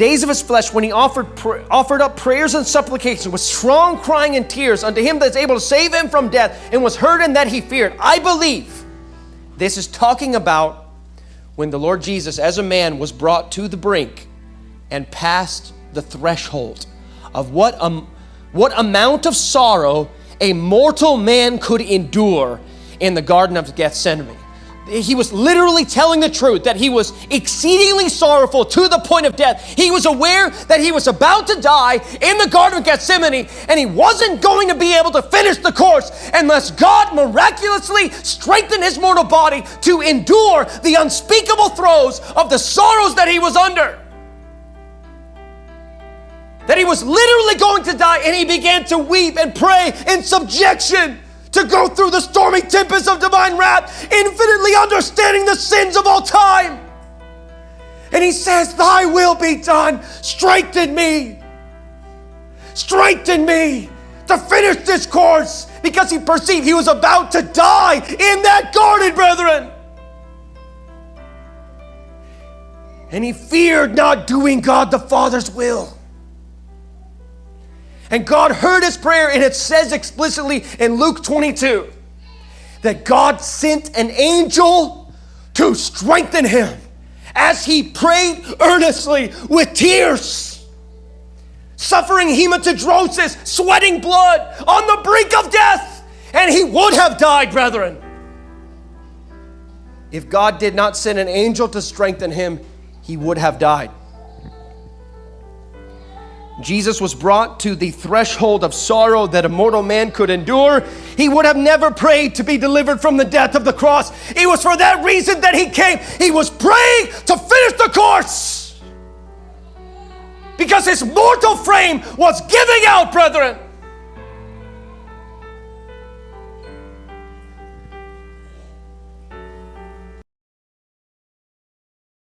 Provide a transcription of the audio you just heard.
days of his flesh, when he offered up prayers and supplications with strong crying and tears unto him that is able to save him from death, and was heard in that he feared. I believe this is talking about when the Lord Jesus as a man was brought to the brink and past the threshold of what amount of sorrow a mortal man could endure in the Garden of Gethsemane. He was literally telling the truth that he was exceedingly sorrowful to the point of death. He was aware that he was about to die in the Garden of Gethsemane, and he wasn't going to be able to finish the course unless God miraculously strengthened his mortal body to endure the unspeakable throes of the sorrows that he was under. That he was literally going to die, and he began to weep and pray in subjection to go through the stormy tempest of divine wrath, infinitely understanding the sins of all time. And he says, thy will be done. Strengthen me to finish this course, because he perceived he was about to die in that garden, brethren. And he feared not doing God the Father's will. And God heard his prayer, and it says explicitly in Luke 22 that God sent an angel to strengthen him as he prayed earnestly with tears, suffering hematidrosis, sweating blood, on the brink of death. And he would have died, brethren, if God did not send an angel to strengthen him. He would have died. Jesus was brought to the threshold of sorrow that a mortal man could endure. He would have never prayed to be delivered from the death of the cross. It was for that reason that he came. He was praying to finish the course, because his mortal frame was giving out, brethren.